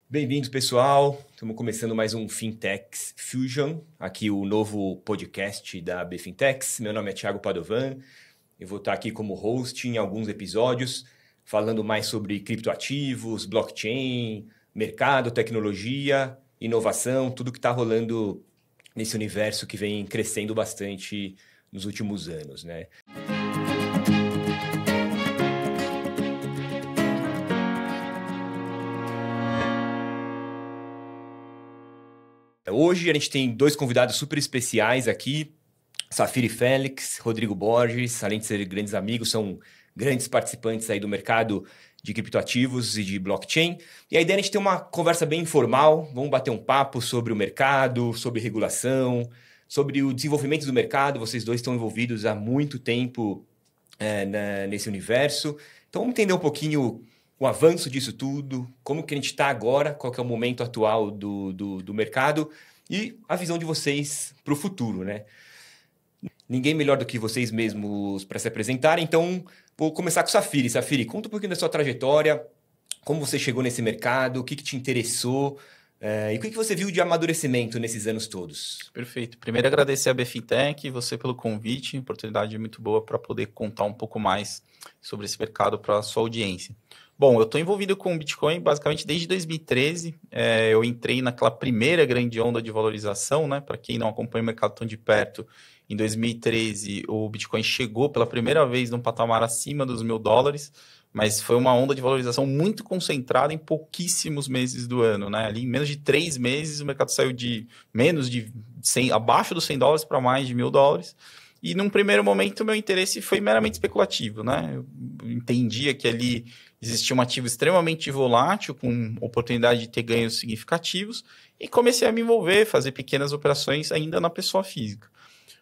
Bem-vindos, pessoal. Estamos começando mais um Fintechs Fusion, aqui o novo podcast da BFintechs. Meu nome é Thiago Padovan. Eu vou estar aqui como host em alguns episódios, falando mais sobre criptoativos, blockchain, mercado, tecnologia, inovação, tudo que está rolando nesse universo que vem crescendo bastante nos últimos anos, né? Hoje a gente tem dois convidados super especiais aqui, Safiri Félix, Rodrigo Borges, além de serem grandes amigos, são grandes participantes aí do mercado de criptoativos e de blockchain. E a ideia é a gente ter uma conversa bem informal, vamos bater um papo sobre o mercado, sobre regulação, sobre o desenvolvimento do mercado. Vocês dois estão envolvidos há muito tempo nesse universo. Então vamos entender um pouquinho o avanço disso tudo, como que a gente está agora, qual que é o momento atual do mercado e a visão de vocês para o futuro, né? Ninguém melhor do que vocês mesmos para se apresentarem, então vou começar com o Safiri. Safiri, conta um pouquinho da sua trajetória, como você chegou nesse mercado, o que te interessou e o que você viu de amadurecimento nesses anos todos. Perfeito. Primeiro agradecer a BFintech e você pelo convite, oportunidade muito boa para poder contar um pouco mais sobre esse mercado para a sua audiência. Bom, eu estou envolvido com o Bitcoin basicamente desde 2013. Eu entrei naquela primeira grande onda de valorização, né? Para quem não acompanha o mercado tão de perto, em 2013 o Bitcoin chegou pela primeira vez num patamar acima dos $1.000, mas foi uma onda de valorização muito concentrada em pouquíssimos meses do ano, né? Ali em menos de 3 meses o mercado saiu de menos de 100, abaixo dos $100 para mais de $1.000. E num primeiro momento meu interesse foi meramente especulativo, né? Eu entendia que ali existia um ativo extremamente volátil, com oportunidade de ter ganhos significativos, e comecei a me envolver, fazer pequenas operações ainda na pessoa física.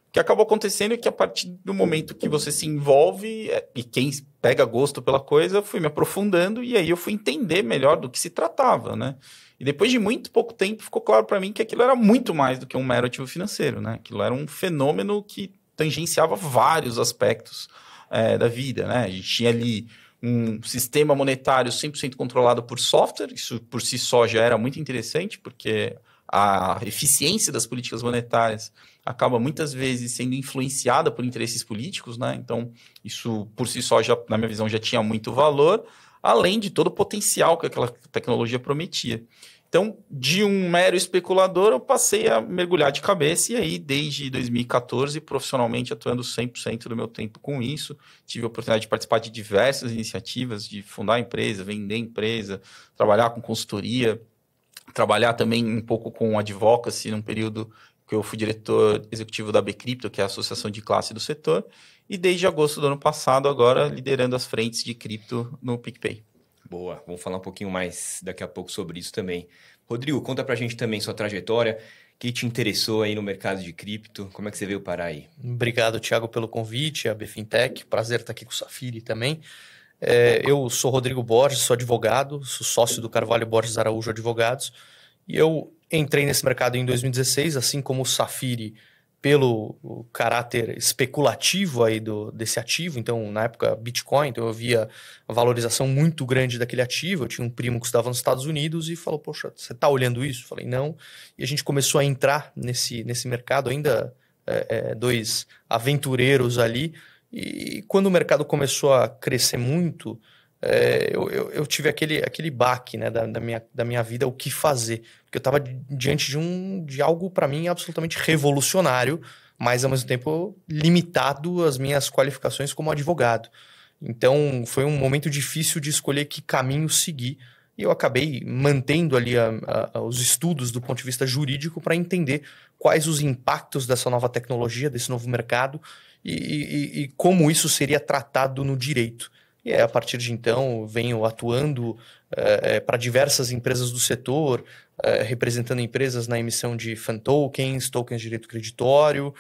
O que acabou acontecendo é que a partir do momento que você se envolve, e quem pega gosto pela coisa, fui me aprofundando, e aí eu fui entender melhor do que se tratava, né? E depois de muito pouco tempo, ficou claro para mim que aquilo era muito mais do que um mero ativo financeiro, né? Aquilo era um fenômeno que tangenciava vários aspectos da vida, né? A gente tinha ali um sistema monetário 100% controlado por software, isso por si só já era muito interessante, porque a eficiência das políticas monetárias acaba muitas vezes sendo influenciada por interesses políticos, né? Então, isso por si só, já, na minha visão, já tinha muito valor, além de todo o potencial que aquela tecnologia prometia. Então, de um mero especulador, eu passei a mergulhar de cabeça e aí, desde 2014, profissionalmente atuando 100% do meu tempo com isso. Tive a oportunidade de participar de diversas iniciativas, de fundar empresa, vender empresa, trabalhar com consultoria, trabalhar também um pouco com advocacy, num período que eu fui diretor executivo da Bcrypto, que é a associação de classe do setor, e desde agosto do ano passado, agora liderando as frentes de cripto no PicPay. Boa, vamos falar um pouquinho mais daqui a pouco sobre isso também. Rodrigo, conta pra gente também sua trajetória, o que te interessou aí no mercado de cripto, como é que você veio parar aí? Obrigado, Thiago, pelo convite, a BFintech, prazer estar aqui com o Safiri também. Eu sou Rodrigo Borges, sou advogado, sou sócio do Carvalho Borges Araújo Advogados, e eu entrei nesse mercado em 2016, assim como o Safiri, pelo o caráter especulativo aí desse ativo. Então, na época, Bitcoin, então eu via a valorização muito grande daquele ativo. Eu tinha um primo que estava nos Estados Unidos e falou, poxa, você está olhando isso? Eu falei, não. E a gente começou a entrar nesse mercado, ainda dois aventureiros ali. E quando o mercado começou a crescer muito, eu tive aquele baque, né, da minha vida, o que fazer. Porque eu estava diante de algo, para mim, absolutamente revolucionário, mas, ao mesmo tempo, limitado às minhas qualificações como advogado. Então, foi um momento difícil de escolher que caminho seguir. E eu acabei mantendo ali os estudos do ponto de vista jurídico para entender quais os impactos dessa nova tecnologia, desse novo mercado, e como isso seria tratado no direito. E a partir de então, venho atuando para diversas empresas do setor, representando empresas na emissão de fan tokens, tokens de direito creditório,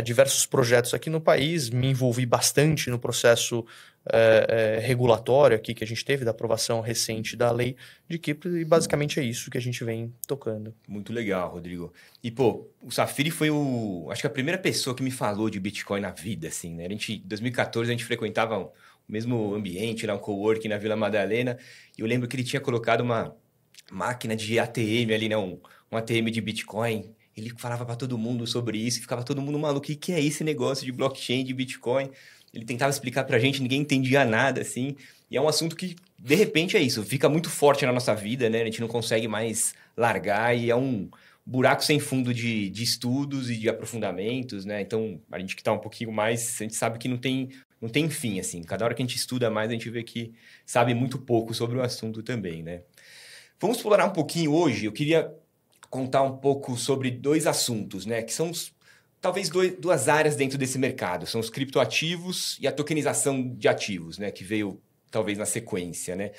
diversos projetos aqui no país. Me envolvi bastante no processo regulatório aqui que a gente teve, da aprovação recente da lei de cripto, e basicamente é isso que a gente vem tocando. Muito legal, Rodrigo. E, pô, o Safiri foi acho que a primeira pessoa que me falou de Bitcoin na vida, assim, né? Em 2014, a gente frequentava o mesmo ambiente, lá um coworking na Vila Madalena, e eu lembro que ele tinha colocado uma máquina de ATM ali, né? Um ATM de Bitcoin. Ele falava para todo mundo sobre isso, e ficava todo mundo maluco. O que é esse negócio de blockchain, de Bitcoin? Ele tentava explicar pra gente, ninguém entendia nada, assim. E é um assunto que, de repente, é isso. Fica muito forte na nossa vida, né? A gente não consegue mais largar e é um buraco sem fundo de estudos e de aprofundamentos, né? Então, a gente que tá um pouquinho mais, a gente sabe que não tem fim, assim. Cada hora que a gente estuda mais, a gente vê que sabe muito pouco sobre o assunto também, né? Vamos explorar um pouquinho hoje. Eu queria contar um pouco sobre 2 assuntos, né? Que são talvez 2 áreas dentro desse mercado. São os criptoativos e a tokenização de ativos, né? Que veio talvez na sequência, né?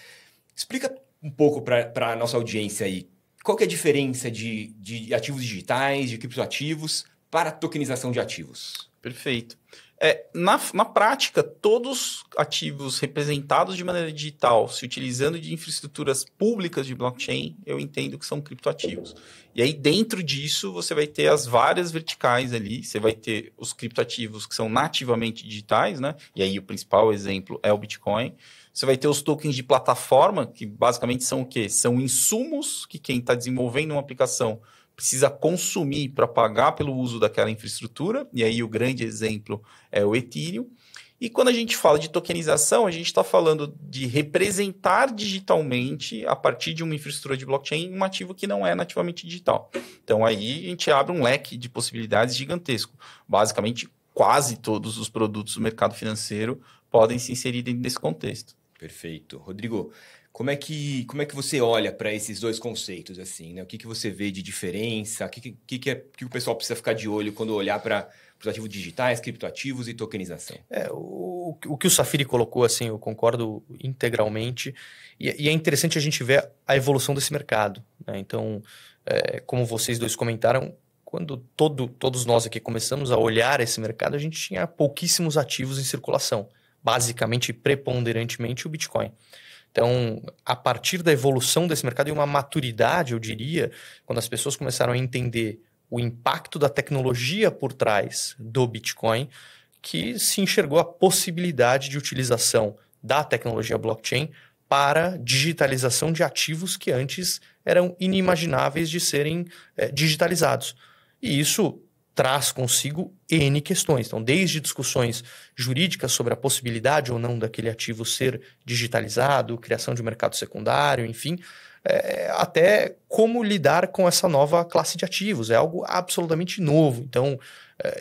Explica um pouco para a nossa audiência aí. Qual que é a diferença de ativos digitais, de criptoativos para a tokenização de ativos? Perfeito. Na prática, todos ativos representados de maneira digital, se utilizando de infraestruturas públicas de blockchain, eu entendo que são criptoativos. E aí, dentro disso, você vai ter as várias verticais ali. Você vai ter os criptoativos que são nativamente digitais, né? E aí, o principal exemplo é o Bitcoin. Você vai ter os tokens de plataforma, que basicamente são o quê? São insumos que quem está desenvolvendo uma aplicação precisa consumir para pagar pelo uso daquela infraestrutura, e aí o grande exemplo é o Ethereum. E quando a gente fala de tokenização, a gente está falando de representar digitalmente, a partir de uma infraestrutura de blockchain, um ativo que não é nativamente digital. Então aí a gente abre um leque de possibilidades gigantesco. Basicamente, quase todos os produtos do mercado financeiro podem se inserir dentro desse contexto. Perfeito. Rodrigo, como é que você olha para esses 2 conceitos, assim, né? O que você vê de diferença? O que o pessoal precisa ficar de olho quando olhar para os ativos digitais, criptoativos e tokenização? O que o Safiri colocou, assim, eu concordo integralmente. E é interessante a gente ver a evolução desse mercado, né? Então, como vocês 2 comentaram, quando todos nós aqui começamos a olhar esse mercado, a gente tinha pouquíssimos ativos em circulação. Basicamente, preponderantemente, o Bitcoin. Então, a partir da evolução desse mercado e uma maturidade, eu diria, quando as pessoas começaram a entender o impacto da tecnologia por trás do Bitcoin, que se enxergou a possibilidade de utilização da tecnologia blockchain para digitalização de ativos que antes eram inimagináveis de serem digitalizados. E isso traz consigo N questões. Então, desde discussões jurídicas sobre a possibilidade ou não daquele ativo ser digitalizado, criação de mercado secundário, enfim, até como lidar com essa nova classe de ativos. É algo absolutamente novo. Então,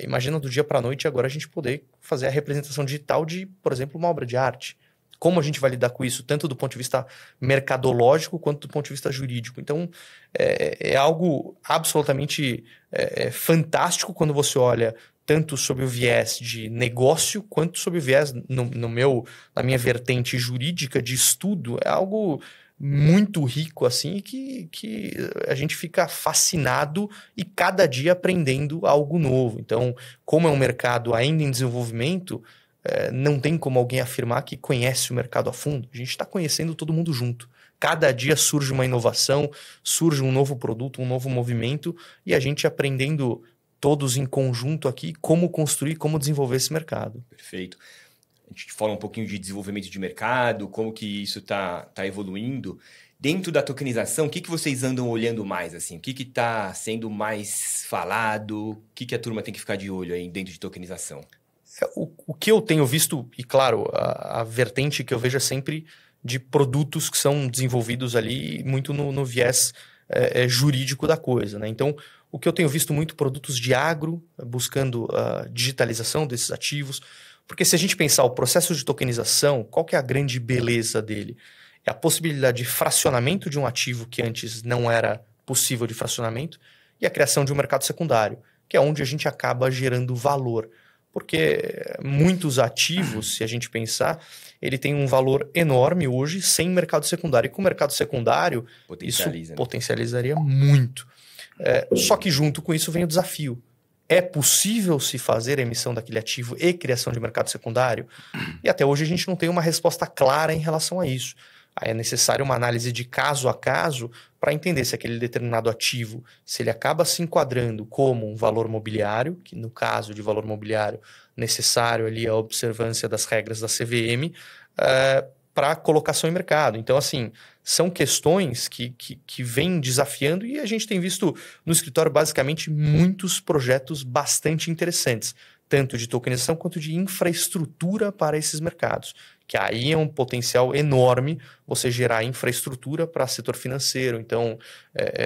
imagina do dia para a noite agora a gente poder fazer a representação digital de, por exemplo, uma obra de arte. Como a gente vai lidar com isso, tanto do ponto de vista mercadológico quanto do ponto de vista jurídico. Então, é algo absolutamente fantástico quando você olha tanto sob o viés de negócio, quanto sob o viés, na minha vertente jurídica de estudo. É algo muito rico, assim, que a gente fica fascinado e cada dia aprendendo algo novo. Então, como é um mercado ainda em desenvolvimento, não tem como alguém afirmar que conhece o mercado a fundo. A gente está conhecendo todo mundo junto. Cada dia surge uma inovação, surge um novo produto, um novo movimento, e a gente aprendendo todos em conjunto aqui como construir, como desenvolver esse mercado. Perfeito. A gente fala um pouquinho de desenvolvimento de mercado, como que isso está evoluindo. Dentro da tokenização, o que vocês andam olhando mais? Assim? O que está sendo mais falado? O que a turma tem que ficar de olho aí dentro de tokenização? O que eu tenho visto, e claro, a vertente que eu vejo é sempre de produtos que são desenvolvidos ali muito no viés jurídico da coisa, né? Então, o que eu tenho visto muito produtos de agro, buscando a digitalização desses ativos, porque se a gente pensar o processo de tokenização, qual que é a grande beleza dele? É a possibilidade de fracionamento de um ativo que antes não era possível de fracionamento e a criação de um mercado secundário, que é onde a gente acaba gerando valor. Porque muitos ativos, se a gente pensar, ele tem um valor enorme hoje sem mercado secundário. E com o mercado secundário, isso potencializaria muito. Só que junto com isso vem o desafio. É possível se fazer a emissão daquele ativo e criação de mercado secundário? E até hoje a gente não tem uma resposta clara em relação a isso. Aí é necessário uma análise de caso a caso para entender se aquele determinado ativo, se ele acaba se enquadrando como um valor mobiliário, que no caso de valor mobiliário necessário ali a observância das regras da CVM, para colocação em mercado. Então, assim, são questões que vêm desafiando e a gente tem visto no escritório, basicamente, muitos projetos bastante interessantes, tanto de tokenização quanto de infraestrutura para esses mercados, que aí é um potencial enorme você gerar infraestrutura para o setor financeiro. Então,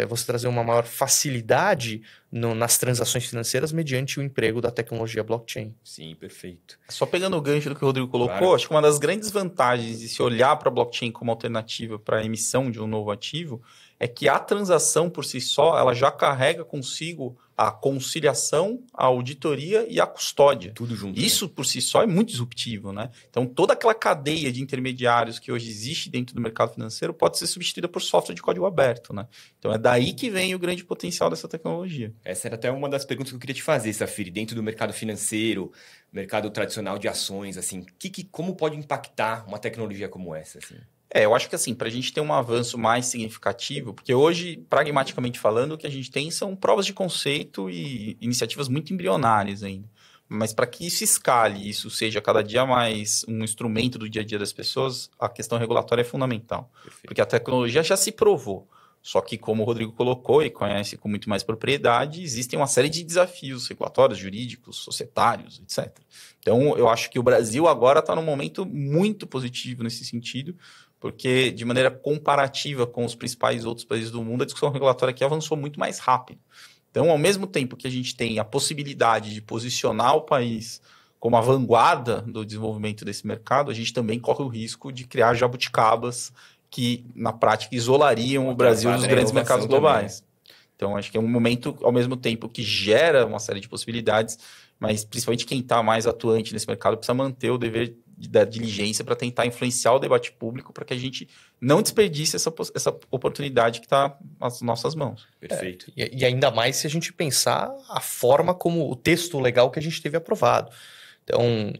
você trazer uma maior facilidade nas transações financeiras mediante o emprego da tecnologia blockchain. Sim, perfeito. Só pegando o gancho do que o Rodrigo colocou, Claro. acho que uma das grandes vantagens de se olhar para a blockchain como alternativa para a emissão de um novo ativo é que a transação por si só, ela já carrega consigo a conciliação, a auditoria e a custódia. Tudo junto. Isso por si só é muito disruptivo, né? Então, toda aquela cadeia de intermediários que hoje existe dentro do mercado financeiro pode ser substituída por software de código aberto, né? Então, é daí que vem o grande potencial dessa tecnologia. Essa era até uma das perguntas que eu queria te fazer, Safiri. Dentro do mercado financeiro, mercado tradicional de ações, assim, como pode impactar uma tecnologia como essa? Assim? Eu acho que assim, para a gente ter um avanço mais significativo, porque hoje, pragmaticamente falando, o que a gente tem são provas de conceito e iniciativas muito embrionárias ainda. Mas para que isso escale, isso seja cada dia mais um instrumento do dia a dia das pessoas, a questão regulatória é fundamental. Perfeito. Porque a tecnologia já se provou. Só que, como o Rodrigo colocou e conhece com muito mais propriedade, existem uma série de desafios regulatórios, jurídicos, societários, etc. Então, eu acho que o Brasil agora está num momento muito positivo nesse sentido, porque, de maneira comparativa com os principais outros países do mundo, a discussão regulatória aqui avançou muito mais rápido. Então, ao mesmo tempo que a gente tem a possibilidade de posicionar o país como a vanguarda do desenvolvimento desse mercado, a gente também corre o risco de criar jabuticabas que, na prática, isolariam o Brasil dos grandes mercados globais. Então, acho que é um momento, ao mesmo tempo, que gera uma série de possibilidades, mas, principalmente, quem está mais atuante nesse mercado precisa manter o dever da diligência para tentar influenciar o debate público para que a gente não desperdice essa oportunidade que está nas nossas mãos. Perfeito. E ainda mais se a gente pensar a forma como o texto legal que a gente teve aprovado. Então,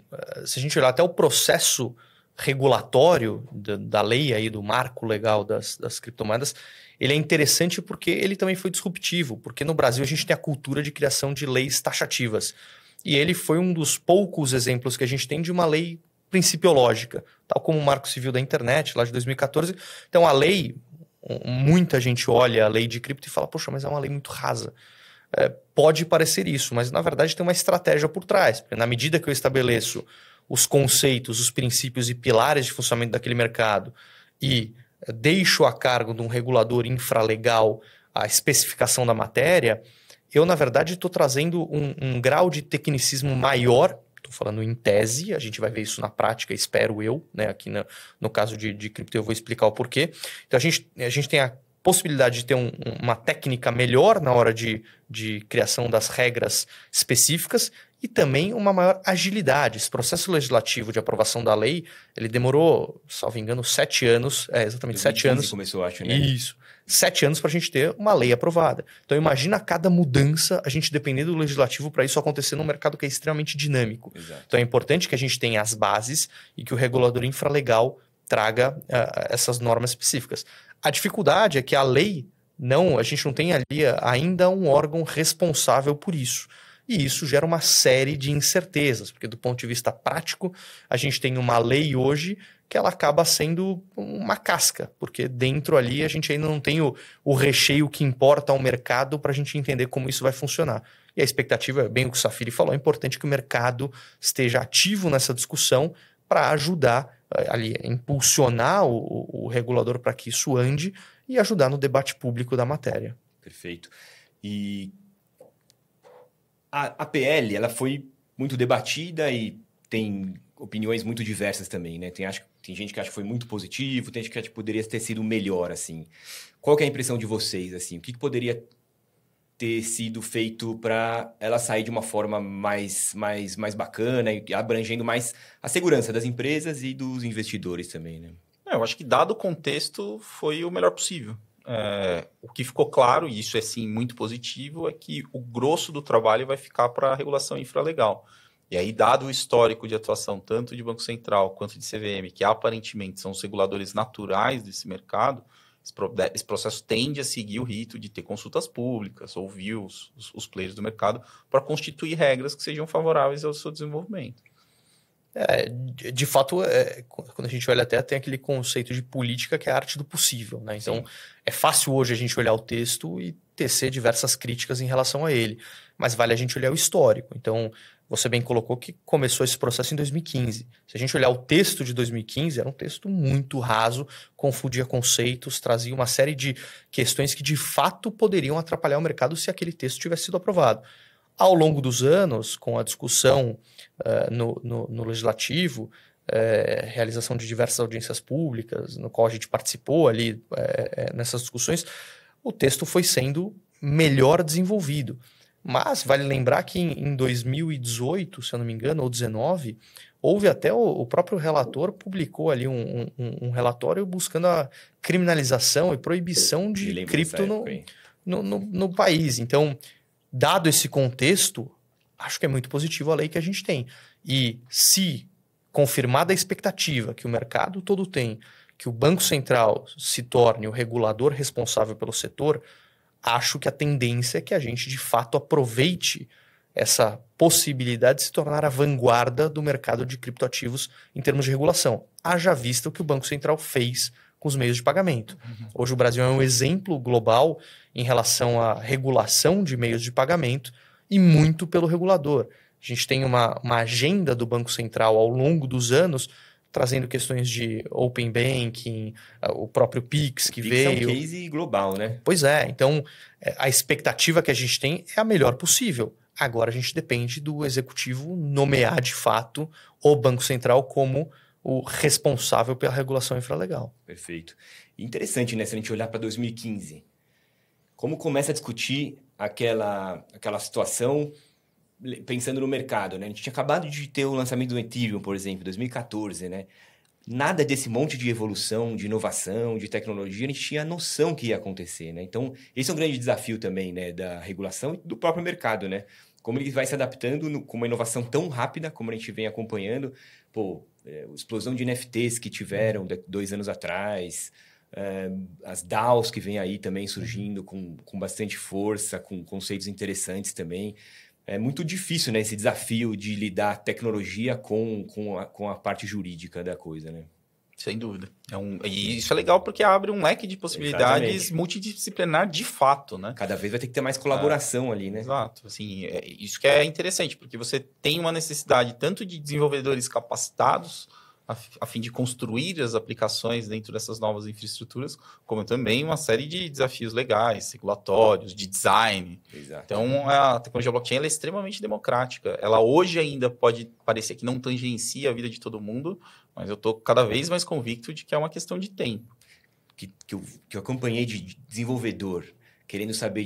se a gente olhar até o processo regulatório da lei aí, do marco legal das criptomoedas, ele é interessante porque ele também foi disruptivo, porque no Brasil a gente tem a cultura de criação de leis taxativas. E ele foi um dos poucos exemplos que a gente tem de uma lei principiológica, tal como o Marco Civil da Internet, lá de 2014. Então, a lei, muita gente olha a lei de cripto e fala, poxa, mas é uma lei muito rasa. Pode parecer isso, mas na verdade tem uma estratégia por trás. Porque na medida que eu estabeleço os conceitos, os princípios e pilares de funcionamento daquele mercado e deixo a cargo de um regulador infralegal a especificação da matéria, eu, na verdade, estou trazendo um grau de tecnicismo maior. Estou falando em tese, a gente vai ver isso na prática, espero eu, né? Aqui no caso de cripto eu vou explicar o porquê. Então a gente tem a possibilidade de ter uma técnica melhor na hora de criação das regras específicas e também uma maior agilidade. Esse processo legislativo de aprovação da lei, ele demorou, salvo engano, 7 anos. Exatamente, 7 anos. Começou, acho, né? Isso. 7 anos para a gente ter uma lei aprovada. Então, imagina cada mudança, a gente depender do legislativo para isso acontecer num mercado que é extremamente dinâmico. Exato. Então, é importante que a gente tenha as bases e que o regulador infralegal traga essas normas específicas. A dificuldade é que a lei, a gente não tem ali ainda um órgão responsável por isso. E isso gera uma série de incertezas, porque do ponto de vista prático, a gente tem uma lei hoje que ela acaba sendo uma casca, porque dentro ali a gente ainda não tem o recheio que importa ao mercado para a gente entender como isso vai funcionar. E a expectativa, bem o que o Safiri falou, é importante que o mercado esteja ativo nessa discussão para ajudar ali, a impulsionar o regulador para que isso ande e ajudar no debate público da matéria. Perfeito. E a PL, ela foi muito debatida e tem opiniões muito diversas também, né? Tem gente que acha que foi muito positivo, tem gente que acha que poderia ter sido melhor, assim. Qual que é a impressão de vocês, assim? O que poderia ter sido feito para ela sair de uma forma mais bacana e abrangendo mais a segurança das empresas e dos investidores também, né? Eu acho que, dado o contexto, foi o melhor possível. O que ficou claro, e isso é sim muito positivo, é que o grosso do trabalho vai ficar para a regulação infralegal. E aí, dado o histórico de atuação tanto de Banco Central quanto de CVM, que aparentemente são os reguladores naturais desse mercado, esse processo tende a seguir o rito de ter consultas públicas, ouvir os players do mercado para constituir regras que sejam favoráveis ao seu desenvolvimento. De fato, quando a gente olha até, tem aquele conceito de política que é a arte do possível, né? Então, Sim. é fácil hoje a gente olhar o texto e tecer diversas críticas em relação a ele, mas vale a gente olhar o histórico. Então, você bem colocou que começou esse processo em 2015. Se a gente olhar o texto de 2015, era um texto muito raso, confundia conceitos, trazia uma série de questões que de fato poderiam atrapalhar o mercado se aquele texto tivesse sido aprovado. Ao longo dos anos, com a discussão no legislativo, realização de diversas audiências públicas, no qual a gente participou ali nessas discussões, o texto foi sendo melhor desenvolvido. Mas vale lembrar que em 2018, se eu não me engano, ou 2019, houve até o próprio relator publicou ali um relatório buscando a criminalização e proibição de cripto no país. Então, dado esse contexto, acho que é muito positivo a lei que a gente tem. E se confirmada a expectativa que o mercado todo tem, que o Banco Central se torne o regulador responsável pelo setor, acho que a tendência é que a gente, de fato, aproveite essa possibilidade de se tornar a vanguarda do mercado de criptoativos em termos de regulação. Haja vista o que o Banco Central fez com os meios de pagamento. Hoje o Brasil é um exemplo global em relação à regulação de meios de pagamento e muito pelo regulador. A gente tem uma agenda do Banco Central ao longo dos anos trazendo questões de Open Banking, o próprio Pix que veio. Pix é um case global, né? Pois é, então a expectativa que a gente tem é a melhor possível. Agora a gente depende do executivo nomear de fato o Banco Central como o responsável pela regulação infralegal. Perfeito. Interessante, né? Se a gente olhar para 2015, como começa a discutir aquela situação pensando no mercado, né? A gente tinha acabado de ter o lançamento do Ethereum, por exemplo, em 2014, né? Nada desse monte de evolução, de inovação, de tecnologia, a gente tinha noção que ia acontecer, né? Então, esse é um grande desafio também, né? Da regulação e do próprio mercado, né? Como ele vai se adaptando com uma inovação tão rápida, como a gente vem acompanhando. Pô, a explosão de NFTs que tiveram 2 anos atrás, as DAOs que vem aí também surgindo com bastante força, com conceitos interessantes também. É muito difícil, né, esse desafio de lidar tecnologia com a parte jurídica da coisa, né? Sem dúvida. E isso é legal porque abre um leque de possibilidades Exatamente. multidisciplinar de fato, né? Cada vez vai ter que ter mais colaboração ali, né? Exato. Assim, isso que é interessante, porque você tem uma necessidade tanto de desenvolvedores capacitados a fim de construir as aplicações dentro dessas novas infraestruturas, como também uma série de desafios legais, regulatórios, de design. Exato. Então, a tecnologia blockchain ela é extremamente democrática. Ela hoje ainda pode parecer que não tangencia a vida de todo mundo, mas eu estou cada vez mais convicto de que é uma questão de tempo. Que eu acompanhei de desenvolvedor, querendo saber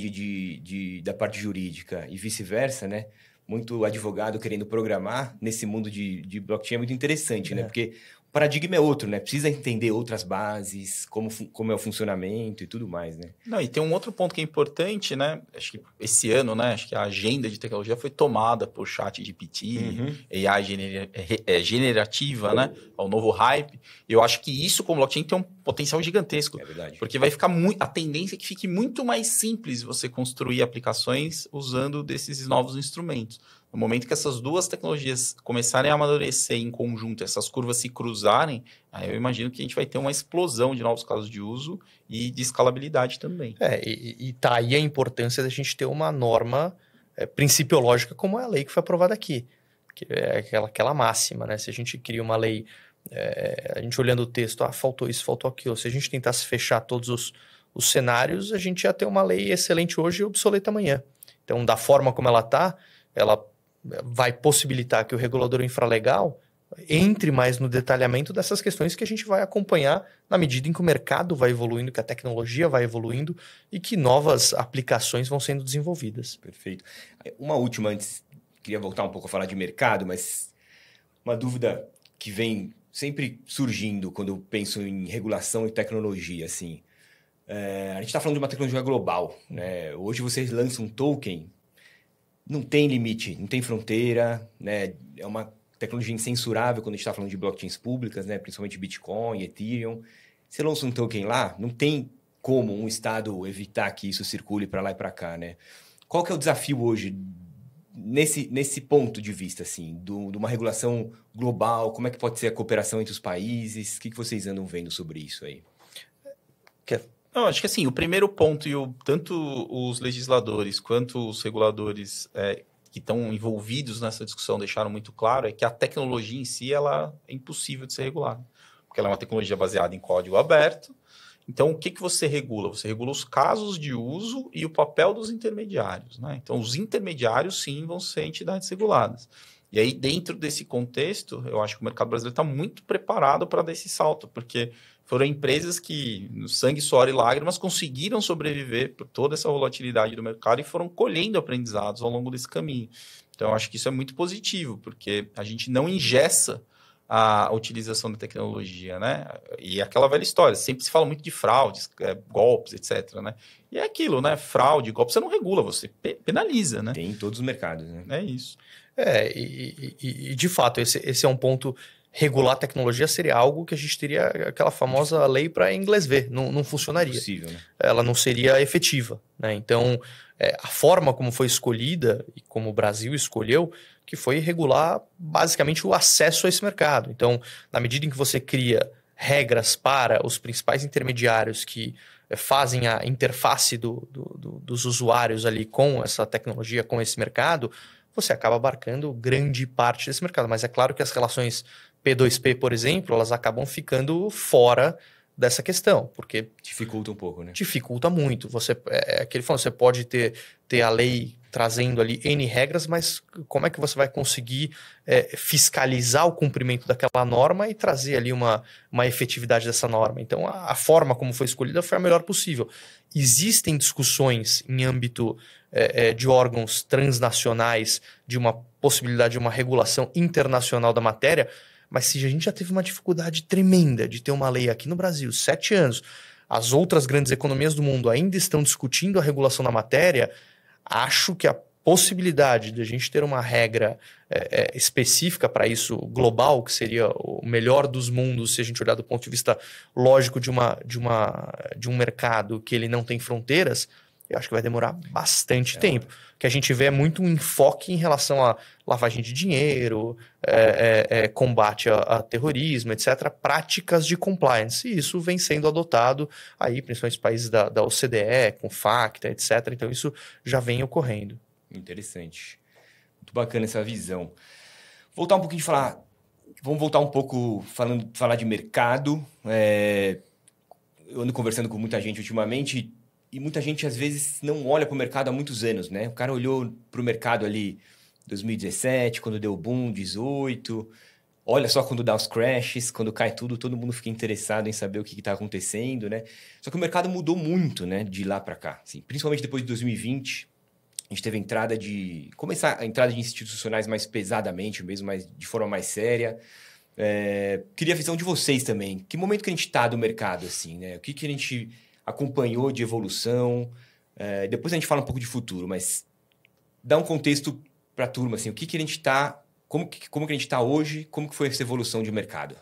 da parte jurídica e vice-versa, né? Muito advogado querendo programar nesse mundo de blockchain é muito interessante, né? Porque o paradigma é outro, né? Precisa entender outras bases, como é o funcionamento e tudo mais, né? Não, e tem um outro ponto que é importante, né? Acho que esse ano, né? Acho que a agenda de tecnologia foi tomada por ChatGPT, AI generativa, né? O novo hype. Eu acho que isso, como blockchain, tem um potencial gigantesco. É verdade. Porque vai ficar a tendência é que fique muito mais simples você construir aplicações usando desses novos instrumentos. No momento que essas duas tecnologias começarem a amadurecer em conjunto, essas curvas se cruzarem, aí eu imagino que a gente vai ter uma explosão de novos casos de uso e de escalabilidade também. E tá aí a importância da gente ter uma norma principiológica como é a lei que foi aprovada aqui. Que é aquela máxima, né? Se a gente cria uma lei, a gente olhando o texto, faltou isso, faltou aquilo. Se a gente tentasse fechar todos os cenários, a gente ia ter uma lei excelente hoje e obsoleta amanhã. Então, da forma como ela está, ela vai possibilitar que o regulador infralegal entre mais no detalhamento dessas questões que a gente vai acompanhar na medida em que o mercado vai evoluindo, que a tecnologia vai evoluindo e que novas aplicações vão sendo desenvolvidas. Perfeito. Uma última antes, queria voltar um pouco a falar de mercado, mas uma dúvida que vem sempre surgindo quando eu penso em regulação e tecnologia, assim. A gente está falando de uma tecnologia global, né? Hoje vocês lançam um token, não tem limite, não tem fronteira, né? É uma tecnologia incensurável quando a gente está falando de blockchains públicas, né? Principalmente Bitcoin, Ethereum. Você lança um token lá, não tem como um estado evitar que isso circule para lá e para cá, né? Qual que é o desafio hoje nesse ponto de vista, assim, de uma regulação global, como é que pode ser a cooperação entre os países? O que vocês andam vendo sobre isso aí? Eu acho que assim, o primeiro ponto, tanto os legisladores quanto os reguladores que estão envolvidos nessa discussão deixaram muito claro, é que a tecnologia em si ela é impossível de ser regulada. Porque ela é uma tecnologia baseada em código aberto. Então, o que você regula? Você regula os casos de uso e o papel dos intermediários, né? Então, os intermediários, sim, vão ser entidades reguladas. E aí, dentro desse contexto, eu acho que o mercado brasileiro está muito preparado para dar esse salto, porque foram empresas que, no sangue, suor e lágrimas, conseguiram sobreviver por toda essa volatilidade do mercado e foram colhendo aprendizados ao longo desse caminho. Então, eu acho que isso é muito positivo, porque a gente não engessa a utilização da tecnologia, né? E aquela velha história, sempre se fala muito de fraudes, golpes, etc, né? E é aquilo, né? Fraude, golpe, você não regula, você penaliza, né? Tem em todos os mercados, né? É isso. E de fato, esse é um ponto. Regular a tecnologia seria algo que a gente teria aquela famosa lei para inglês ver, não funcionaria. Impossível, né? Ela não seria efetiva, né? Então, a forma como foi escolhida e como o Brasil escolheu, que foi regular basicamente o acesso a esse mercado. Então, na medida em que você cria regras para os principais intermediários que fazem a interface dos usuários ali com essa tecnologia, com esse mercado, você acaba abarcando grande parte desse mercado. Mas é claro que as relações P2P, por exemplo, elas acabam ficando fora dessa questão, porque dificulta um pouco, né? Dificulta muito. Aquele falando, você pode ter a lei trazendo ali N regras, mas como é que você vai conseguir fiscalizar o cumprimento daquela norma e trazer ali uma efetividade dessa norma? Então, a forma como foi escolhida foi a melhor possível. Existem discussões em âmbito de órgãos transnacionais de uma possibilidade de uma regulação internacional da matéria, mas se a gente já teve uma dificuldade tremenda de ter uma lei aqui no Brasil, 7 anos, as outras grandes economias do mundo ainda estão discutindo a regulação da matéria, acho que a possibilidade de a gente ter uma regra específica para isso, global, que seria o melhor dos mundos, se a gente olhar do ponto de vista lógico de um mercado que ele não tem fronteiras, eu acho que vai demorar bastante tempo. O que a gente vê é muito um enfoque em relação a lavagem de dinheiro, combate a terrorismo, etc., práticas de compliance. E isso vem sendo adotado aí, principalmente nos países da OCDE, com FACTA, etc. Então, isso já vem ocorrendo. Interessante. Muito bacana essa visão. Voltar um pouquinho de falar... Vamos voltar um pouco falar de mercado. Eu ando conversando com muita gente ultimamente... E muita gente, às vezes, não olha para o mercado há muitos anos, né? O cara olhou para o mercado ali em 2017, quando deu o boom, 2018. Olha só quando dá os crashes, quando cai tudo, todo mundo fica interessado em saber o que está acontecendo, né? Só que o mercado mudou muito, né? De lá para cá. Assim, principalmente depois de 2020, a gente teve começar a entrada de institucionais mais pesadamente mesmo, de forma mais séria. Queria a visão de vocês também. Que momento que a gente está do mercado, assim, né? O que a gente... acompanhou de evolução, depois a gente fala um pouco de futuro, mas dá um contexto para a turma, assim, o que a gente está, como que a gente está hoje, como que foi essa evolução de mercado?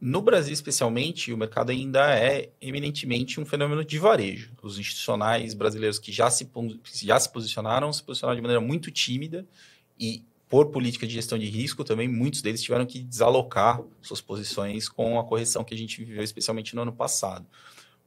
No Brasil, especialmente, o mercado ainda é eminentemente um fenômeno de varejo. Os institucionais brasileiros que já se posicionaram de maneira muito tímida e, por política de gestão de risco, também muitos deles tiveram que desalocar suas posições com a correção que a gente viveu, especialmente no ano passado.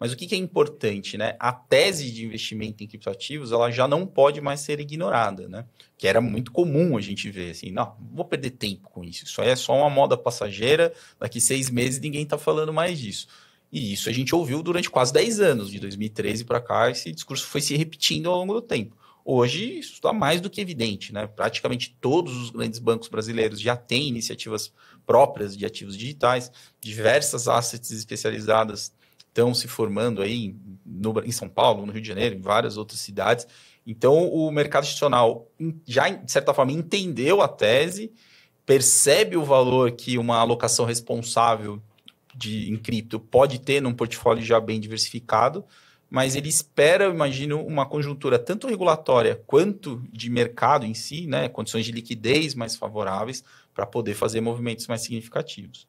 Mas o que é importante, né? A tese de investimento em criptoativos, ela já não pode mais ser ignorada, né? Que era muito comum a gente ver, assim, não vou perder tempo com isso. Isso aí é só uma moda passageira, daqui 6 meses ninguém está falando mais disso. E isso a gente ouviu durante quase 10 anos, de 2013 para cá, esse discurso foi se repetindo ao longo do tempo. Hoje, isso está mais do que evidente, né? Praticamente todos os grandes bancos brasileiros já têm iniciativas próprias de ativos digitais, diversas assets especializadas estão se formando aí em São Paulo, no Rio de Janeiro, em várias outras cidades. Então, o mercado institucional já, de certa forma, entendeu a tese, percebe o valor que uma alocação responsável em cripto pode ter num portfólio já bem diversificado, mas ele espera, eu imagino, uma conjuntura tanto regulatória quanto de mercado em si, né, condições de liquidez mais favoráveis para poder fazer movimentos mais significativos.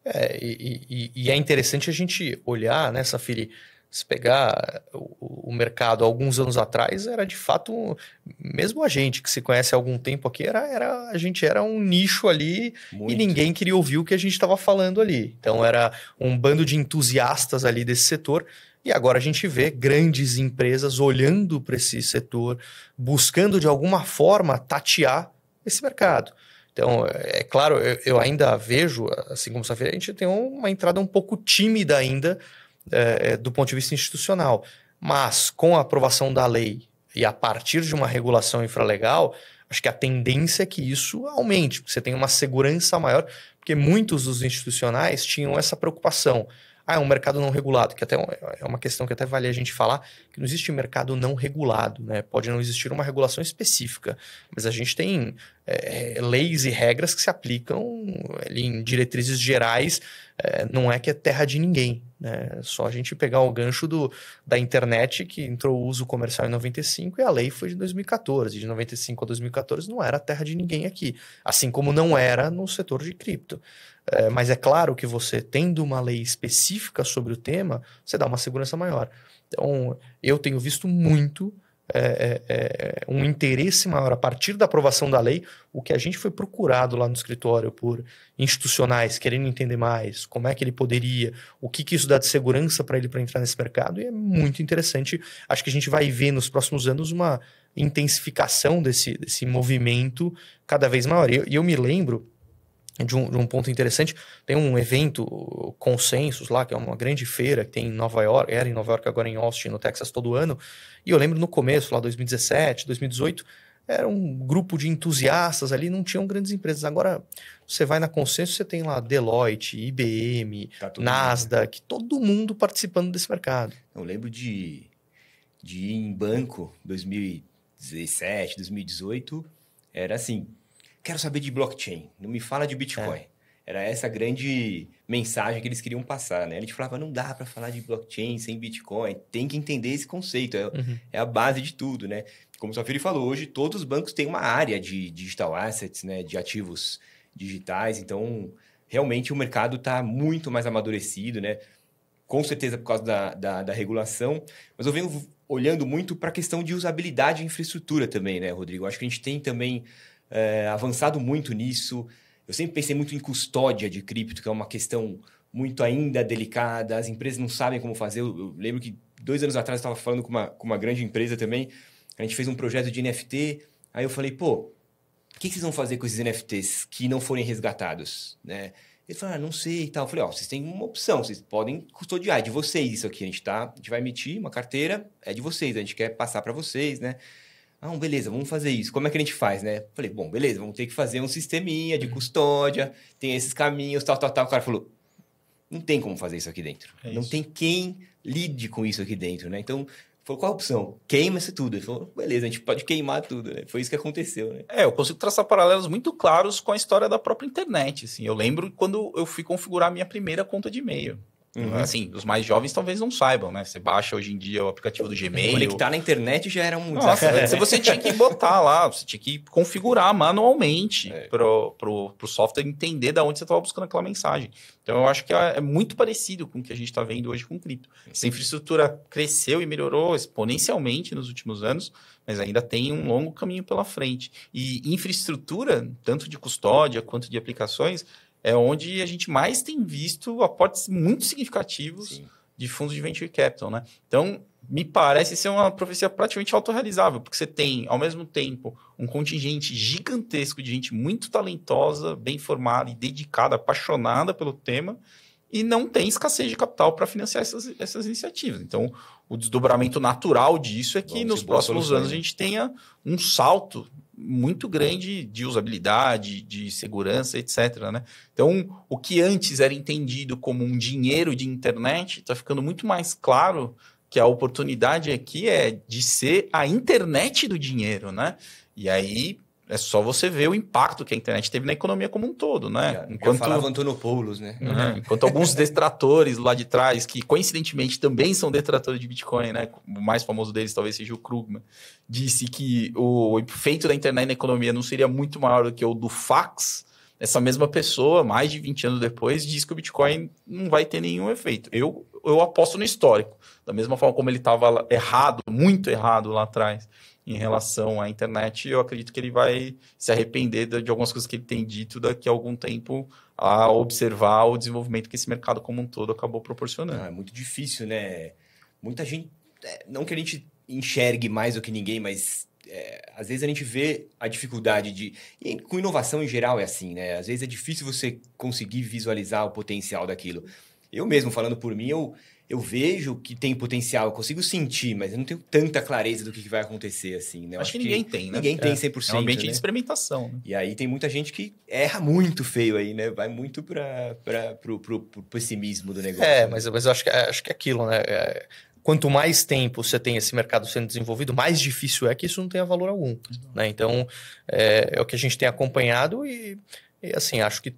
E é interessante a gente olhar, né, Safiri, Se pegar o mercado alguns anos atrás, era de fato, mesmo a gente que se conhece há algum tempo aqui, a gente era um nicho ali e ninguém queria ouvir o que a gente estava falando ali. Então era um bando de entusiastas ali desse setor. E agora a gente vê grandes empresas olhando para esse setor, buscando de alguma forma tatear esse mercado. Então, é claro, eu ainda vejo, assim como Safira, a gente tem uma entrada um pouco tímida ainda do ponto de vista institucional. Mas com a aprovação da lei e a partir de uma regulação infralegal, acho que a tendência é que isso aumente, porque você tem uma segurança maior, porque muitos dos institucionais tinham essa preocupação. É um mercado não regulado, que até é uma questão que até vale a gente falar, que não existe mercado não regulado, né? Pode não existir uma regulação específica, mas a gente tem leis e regras que se aplicam ali em diretrizes gerais, não é que é terra de ninguém, né? Só a gente pegar o gancho da internet, que entrou o uso comercial em 95 e a lei foi de 2014. De 95 a 2014 não era terra de ninguém aqui, assim como não era no setor de cripto. Mas é claro que você, tendo uma lei específica sobre o tema, você dá uma segurança maior. Então, eu tenho visto muito um interesse maior a partir da aprovação da lei. O que a gente foi procurado lá no escritório por institucionais querendo entender mais, como é que ele poderia, o que isso dá de segurança para ele para entrar nesse mercado, e é muito interessante. Acho que a gente vai ver nos próximos anos uma intensificação desse movimento cada vez maior. E eu me lembro de um ponto interessante, tem um evento, Consensus lá, que é uma grande feira que tem em Nova York, era em Nova York, agora em Austin, no Texas, todo ano, e eu lembro no começo, lá 2017, 2018, era um grupo de entusiastas ali, não tinham grandes empresas. Agora, você vai na Consensus, você tem lá Deloitte, IBM, Nasdaq, todo mundo participando desse mercado. Eu lembro de ir em banco, 2017, 2018, era assim... Quero saber de blockchain, não me fala de Bitcoin. Era essa grande mensagem que eles queriam passar, né? A gente falava, não dá para falar de blockchain sem Bitcoin, tem que entender esse conceito, é a base de tudo, né? Como o Safiri falou, hoje todos os bancos têm uma área de digital assets, né? De ativos digitais, então realmente o mercado está muito mais amadurecido, né? Com certeza por causa da regulação, mas eu venho olhando muito para a questão de usabilidade e infraestrutura também, né, Rodrigo? Acho que a gente tem também... avançado muito nisso. Eu sempre pensei muito em custódia de cripto, que é uma questão muito ainda delicada. As empresas não sabem como fazer. Eu lembro que 2 anos atrás eu estava falando com uma grande empresa também. A gente fez um projeto de NFT. Aí eu falei, pô, o que vocês vão fazer com esses NFTs que não forem resgatados? Né? Eles falaram, não sei e tal. Eu falei, vocês têm uma opção, vocês podem custodiar, é de vocês isso aqui. A gente vai emitir uma carteira, é de vocês, a gente quer passar para vocês, né? Beleza, vamos fazer isso. Como é que a gente faz, né? Falei, bom, beleza, vamos ter que fazer um sisteminha de custódia, tem esses caminhos, tal. O cara falou, não tem como fazer isso aqui dentro. Não tem quem lide com isso aqui dentro, né? Então, falou, qual a opção? Queima-se tudo. Ele falou, beleza, a gente pode queimar tudo, né? Foi isso que aconteceu, né? Eu consigo traçar paralelos muito claros com a história da própria internet, assim. Eu lembro quando eu fui configurar a minha primeira conta de e-mail. Assim, os mais jovens talvez não saibam, né? Você baixa hoje em dia o aplicativo do Gmail. Conectar na internet já era um desafio. Você tinha que botar lá, você tinha que configurar manualmente pro software entender de onde você estava buscando aquela mensagem. Então, eu acho que é muito parecido com o que a gente está vendo hoje com cripto. Essa infraestrutura cresceu e melhorou exponencialmente nos últimos anos, mas ainda tem um longo caminho pela frente. E infraestrutura, tanto de custódia quanto de aplicações, é onde a gente mais tem visto aportes muito significativos de fundos de venture capital, né? Então, me parece ser uma profecia praticamente autorrealizável, porque você tem, ao mesmo tempo, um contingente gigantesco de gente muito talentosa, bem formada e dedicada, apaixonada pelo tema, e não tem escassez de capital para financiar essas iniciativas. Então, o desdobramento natural disso é que nos próximos anos a gente tenha um salto muito grande de usabilidade, de segurança, etc. Né? Então, o que antes era entendido como um dinheiro de internet, está ficando muito mais claro que a oportunidade aqui é de ser a internet do dinheiro, né? E aí é só você ver o impacto que a internet teve na economia como um todo, né? Enquanto falava Antonopoulos, né? Enquanto alguns detratores lá de trás, que coincidentemente também são detratores de Bitcoin, né? O mais famoso deles talvez seja o Krugman, disse que o efeito da internet na economia não seria muito maior do que o do fax. essa mesma pessoa, mais de 20 anos depois, diz que o Bitcoin não vai ter nenhum efeito. Eu aposto no histórico. Da mesma forma como ele estava errado, muito errado lá atrás, em relação à internet, eu acredito que ele vai se arrepender de algumas coisas que ele tem dito daqui a algum tempo, a observar o desenvolvimento que esse mercado como um todo acabou proporcionando. É muito difícil, né? Muita gente... Não que a gente enxergue mais do que ninguém, mas às vezes a gente vê a dificuldade e com inovação em geral é assim, né? Às vezes é difícil você conseguir visualizar o potencial daquilo. Eu mesmo, falando por mim, eu vejo que tem potencial, eu consigo sentir, mas eu não tenho tanta clareza do que vai acontecer, assim, né? Acho que ninguém tem, né? Ninguém tem 100%, é um ambiente né? de experimentação. Né? E aí tem muita gente que erra muito feio aí, né? Vai muito pro pessimismo do negócio. Mas eu acho que é aquilo, né? Quanto mais tempo você tem esse mercado sendo desenvolvido, mais difícil é que isso não tenha valor algum, né? Então, é o que a gente tem acompanhado e assim, acho que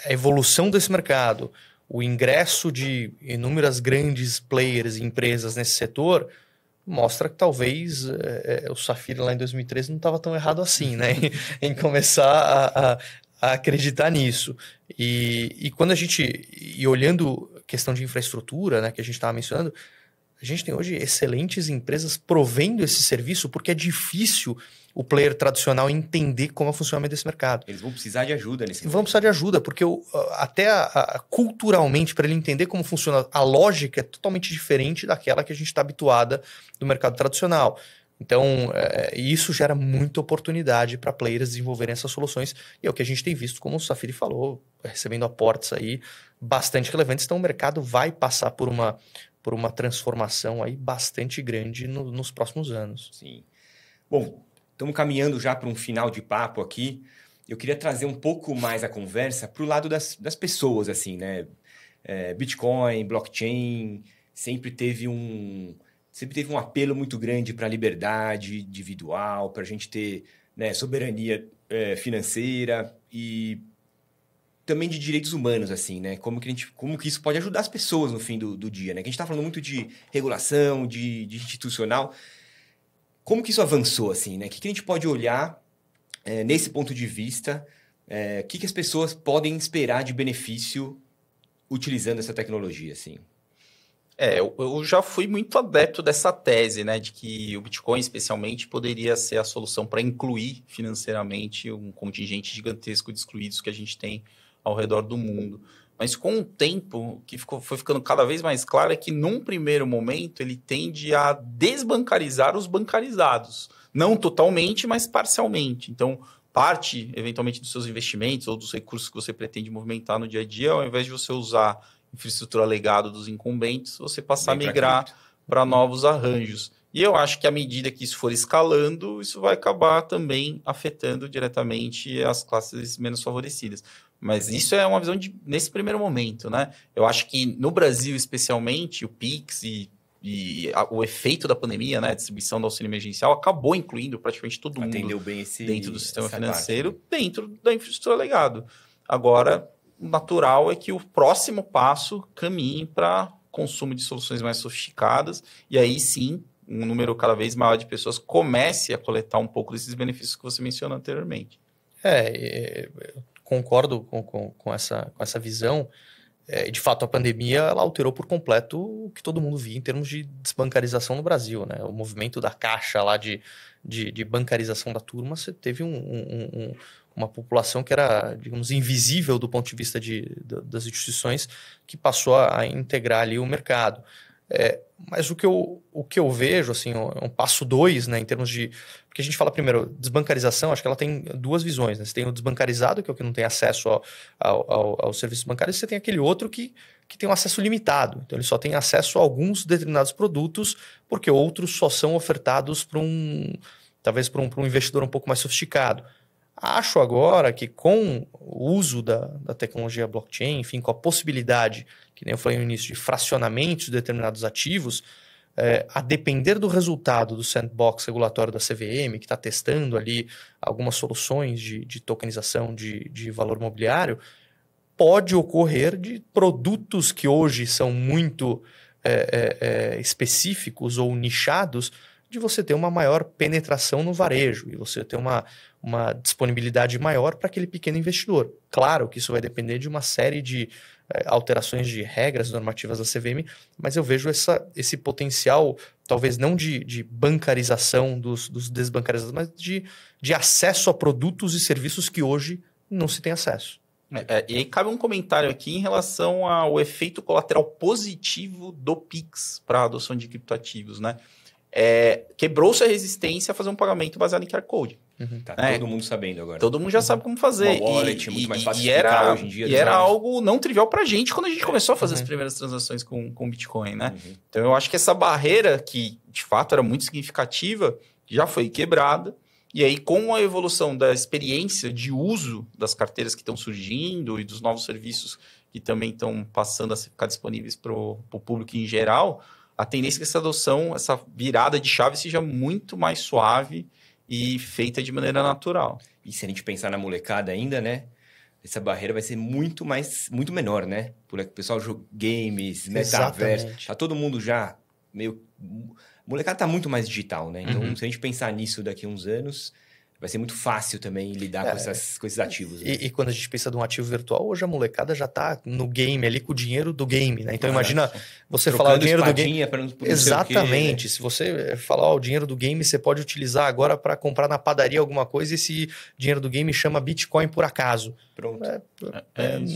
a evolução desse mercado, o ingresso de inúmeras grandes players e empresas nesse setor mostra que talvez o Safiri lá em 2013 não estava tão errado assim, né? em começar a acreditar nisso. E quando a gente... E olhando a questão de infraestrutura, né, que a gente estava mencionando, a gente tem hoje excelentes empresas provendo esse serviço porque é difícil o player tradicional entender como é o funcionamento desse mercado. Eles vão precisar de ajuda nesse momento. Vão precisar de ajuda, porque até culturalmente, para ele entender como funciona, a lógica é totalmente diferente daquela que a gente está habituada do mercado tradicional. Então, isso gera muita oportunidade para players desenvolverem essas soluções. E é o que a gente tem visto, como o Safiri falou, recebendo aportes aí bastante relevantes. Então, o mercado vai passar por uma transformação aí bastante grande nos próximos anos. Sim. Bom, estamos caminhando já para um final de papo aqui. Eu queria trazer um pouco mais a conversa para o lado das pessoas, assim, né? Bitcoin, blockchain, sempre teve um apelo muito grande para a liberdade individual, para a gente ter, né, soberania financeira e também de direitos humanos, assim, né? Como que isso pode ajudar as pessoas no fim do dia, né? Que a gente está falando muito de regulação, de institucional. Como que isso avançou, assim, né? O que a gente pode olhar nesse ponto de vista? O que as pessoas podem esperar de benefício utilizando essa tecnologia, assim? Eu já fui muito adepto dessa tese, né? De que o Bitcoin, especialmente, poderia ser a solução para incluir financeiramente um contingente gigantesco de excluídos que a gente tem ao redor do mundo. Mas com o tempo, o que foi ficando cada vez mais claro é que, num primeiro momento, ele tende a desbancarizar os bancarizados. Não totalmente, mas parcialmente. Então, parte, eventualmente, dos seus investimentos ou dos recursos que você pretende movimentar no dia a dia, ao invés de você usar infraestrutura legado dos incumbentes, você passar a migrar para novos arranjos. E eu acho que à medida que isso for escalando, isso vai acabar também afetando diretamente as classes menos favorecidas. Mas isso é uma visão nesse primeiro momento, né? Eu acho que no Brasil, especialmente, o Pix e o efeito da pandemia, né, a distribuição do auxílio emergencial, acabou incluindo praticamente todo mundo Atendeu bem dentro do sistema financeiro, parte, né? dentro da infraestrutura legado. Agora, o natural é que o próximo passo caminhe para consumo de soluções mais sofisticadas, e aí sim, um número cada vez maior de pessoas comece a coletar um pouco desses benefícios que você mencionou anteriormente. Concordo com essa visão. De fato, a pandemia ela alterou por completo o que todo mundo via em termos de desbancarização no Brasil, né? O movimento da caixa lá de bancarização da turma, você teve uma população que era, digamos, invisível do ponto de vista das instituições, que passou a integrar ali o mercado. Mas o que eu vejo, assim, é um passo 2, né, em termos de... Porque a gente fala primeiro, desbancarização, acho que ela tem duas visões, né? Você tem o desbancarizado, que é o que não tem acesso aos serviços bancários, e você tem aquele outro que tem um acesso limitado. Então, ele só tem acesso a alguns determinados produtos, porque outros só são ofertados talvez para um investidor um pouco mais sofisticado. Acho agora que com o uso da tecnologia blockchain, enfim, com a possibilidade, que nem eu falei no início, de fracionamento de determinados ativos, a depender do resultado do sandbox regulatório da CVM, que está testando ali algumas soluções de tokenização de valor mobiliário, pode ocorrer de produtos que hoje são muito específicos ou nichados, de você ter uma maior penetração no varejo e você ter uma disponibilidade maior para aquele pequeno investidor. Claro que isso vai depender de uma série de alterações de regras normativas da CVM, mas eu vejo esse potencial, talvez não de bancarização dos desbancarizados, mas de acesso a produtos e serviços que hoje não se tem acesso. E aí cabe um comentário aqui em relação ao efeito colateral positivo do Pix para a adoção de criptoativos, né? Quebrou-se a resistência a fazer um pagamento baseado em QR Code. Tá todo mundo sabendo agora. Todo mundo já sabe como fazer. Uma wallet, muito mais fácil de era, explicar hoje em dia. E era algo não trivial para a gente quando a gente começou a fazer as primeiras transações com Bitcoin, né? Então, eu acho que essa barreira, que de fato era muito significativa, já foi quebrada. E aí, com a evolução da experiência de uso das carteiras que estão surgindo e dos novos serviços que também estão passando a ficar disponíveis para o público em geral, a tendência é que essa adoção, essa virada de chave seja muito mais suave e feita de maneira natural. E se a gente pensar na molecada ainda, né? Essa barreira vai ser muito menor, né? Por o pessoal joga games, metaverso. Tá todo mundo já meio... A molecada tá muito mais digital, né? Então, se a gente pensar nisso daqui a uns anos, vai ser muito fácil também lidar com esses ativos. Né? E quando a gente pensa de um ativo virtual, hoje a molecada já tá no game ali com o dinheiro do game, né? Então imagina você falar o dinheiro do game. Exatamente. Quê, né? Se você falar o dinheiro do game, você pode utilizar agora para comprar na padaria alguma coisa e esse dinheiro do game chama Bitcoin por acaso. Pronto.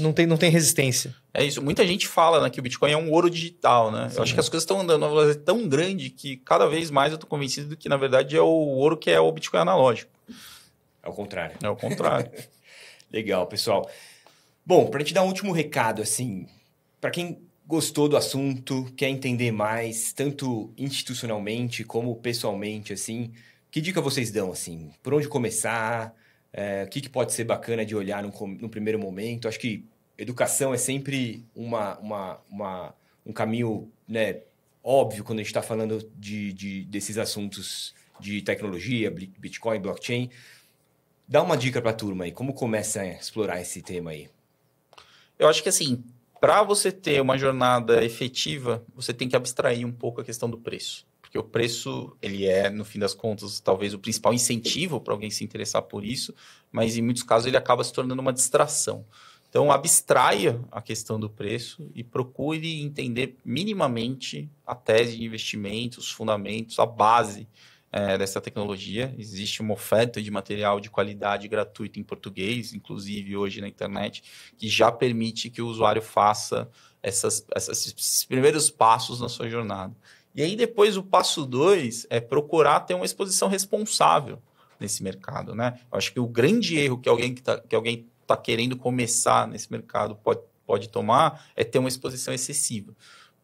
Não tem resistência. É isso. Muita gente fala, né, que o Bitcoin é um ouro digital, né? Sim. Eu acho que as coisas estão andando numa velocidade tão grande que cada vez mais eu estou convencido que, na verdade, é o ouro que é o Bitcoin analógico. É o contrário. É o contrário. Legal, pessoal. Bom, para a gente dar um último recado, assim, para quem gostou do assunto, quer entender mais, tanto institucionalmente como pessoalmente, assim, que dica vocês dão, assim? Por onde começar? O que pode ser bacana de olhar no primeiro momento? Acho que educação é sempre um caminho, né, óbvio quando a gente está falando desses assuntos de tecnologia, Bitcoin, blockchain. Dá uma dica para a turma aí, como começa a explorar esse tema aí? Eu acho que assim, para você ter uma jornada efetiva, você tem que abstrair um pouco a questão do preço. Porque o preço, ele é, no fim das contas, talvez o principal incentivo para alguém se interessar por isso, mas em muitos casos ele acaba se tornando uma distração. Então, abstraia a questão do preço e procure entender minimamente a tese de investimento, os fundamentos, a base dessa tecnologia. Existe uma oferta de material de qualidade gratuito em português, inclusive hoje na internet, que já permite que o usuário faça esses primeiros passos na sua jornada. E aí, depois, o passo 2 é procurar ter uma exposição responsável nesse mercado, né? Eu acho que o grande erro que alguém está querendo começar nesse mercado pode tomar é ter uma exposição excessiva.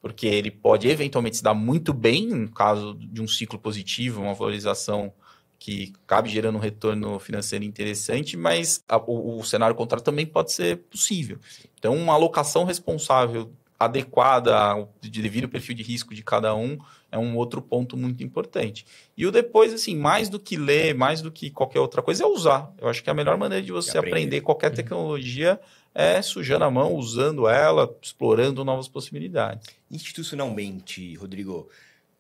Porque ele pode eventualmente se dar muito bem no caso de um ciclo positivo, uma valorização que acabe gerando um retorno financeiro interessante, mas o cenário contrário também pode ser possível. Então, uma alocação responsável, adequada ao devido perfil de risco de cada um, é um outro ponto muito importante. E o depois, assim, mais do que ler, mais do que qualquer outra coisa, é usar. Eu acho que a melhor maneira de você aprender qualquer tecnologia é sujando a mão, usando ela, explorando novas possibilidades. Institucionalmente, Rodrigo,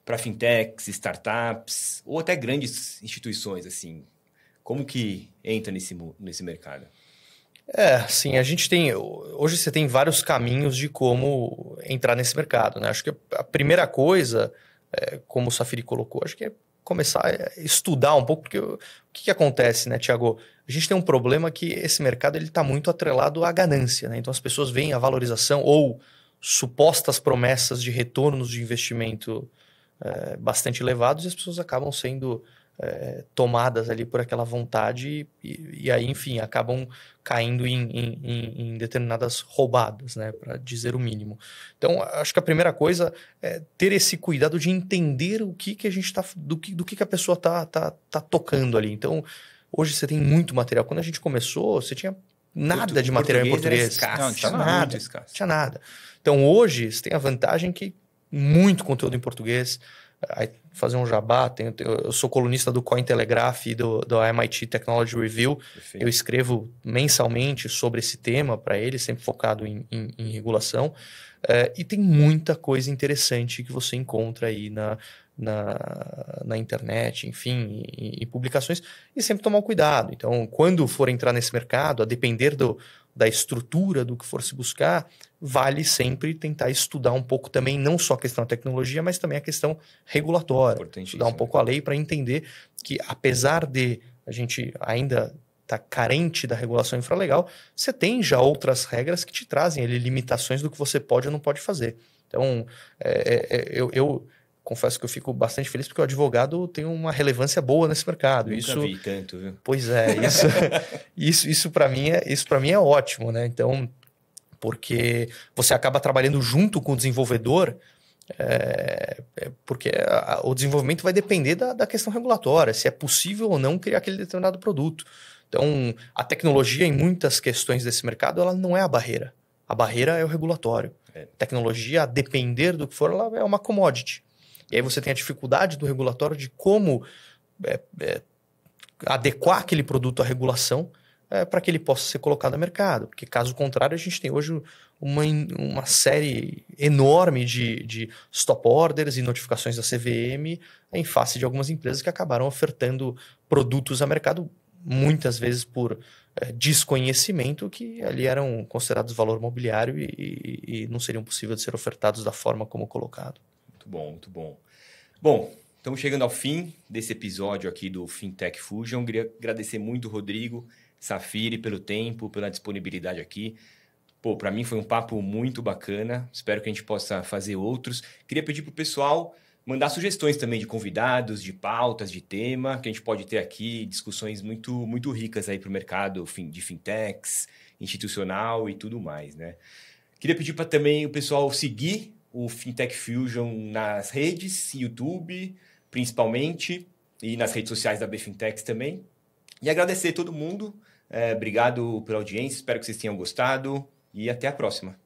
para fintechs, startups ou até grandes instituições, assim, como que entra nesse mercado? Sim, a gente tem... Hoje você tem vários caminhos de como entrar nesse mercado, né? Acho que a primeira coisa, como o Safiri colocou, acho que é começar a estudar um pouco, porque o que acontece, né, Thiago? A gente tem um problema que esse mercado está muito atrelado à ganância, né? Então as pessoas veem a valorização ou supostas promessas de retornos de investimento bastante elevados e as pessoas acabam sendo tomadas ali por aquela vontade e aí, enfim, acabam caindo em determinadas roubadas, né, para dizer o mínimo. Então, acho que a primeira coisa é ter esse cuidado de entender o que a gente está, do que a pessoa tá tocando ali. Então, hoje você tem muito material. Quando a gente começou, você tinha nada de material em português. Escasso, não tinha nada. Então, hoje, você tem a vantagem que muito conteúdo em português. Aí, fazer um jabá, eu sou colunista do Cointelegraph e do MIT Technology Review. Perfeito. Eu escrevo mensalmente sobre esse tema para ele, sempre focado em regulação. E tem muita coisa interessante que você encontra aí na internet, enfim, em publicações, e sempre tomar um cuidado. Então, quando for entrar nesse mercado, a depender da estrutura do que for se buscar, vale sempre tentar estudar um pouco também, não só a questão da tecnologia, mas também a questão regulatória. Estudar um pouco a lei para entender que, apesar de a gente ainda estar carente da regulação infralegal, você tem já outras regras que te trazem ali limitações do que você pode ou não pode fazer. Então, eu confesso que eu fico bastante feliz porque o advogado tem uma relevância boa nesse mercado. Nunca vi tanto, viu? Pois é, isso para mim é ótimo, né? Então, porque você acaba trabalhando junto com o desenvolvedor, porque o desenvolvimento vai depender da questão regulatória, se é possível ou não criar aquele determinado produto. Então, a tecnologia em muitas questões desse mercado, ela não é a barreira. A barreira é o regulatório. Tecnologia, a depender do que for, ela é uma commodity. E aí você tem a dificuldade do regulatório de como adequar aquele produto à regulação para que ele possa ser colocado no mercado. Porque, caso contrário, a gente tem hoje uma série enorme de stop orders e notificações da CVM em face de algumas empresas que acabaram ofertando produtos a mercado, muitas vezes por desconhecimento, que ali eram considerados valor mobiliário e não seriam possíveis de ser ofertados da forma como colocado. Muito bom, muito bom. Bom, estamos chegando ao fim desse episódio aqui do Fintech Fusion. Queria agradecer muito o Rodrigo, Safiri, pelo tempo, pela disponibilidade aqui. Pô, para mim foi um papo muito bacana. Espero que a gente possa fazer outros. Queria pedir para o pessoal mandar sugestões também de convidados, de pautas, de tema, que a gente pode ter aqui discussões muito, muito ricas aí para o mercado de fintechs, institucional e tudo mais, né? Queria pedir para também o pessoal seguir o Fintech Fusion nas redes, YouTube, principalmente, e nas redes sociais da BFintex também. E agradecer a todo mundo. Obrigado pela audiência, espero que vocês tenham gostado e até a próxima.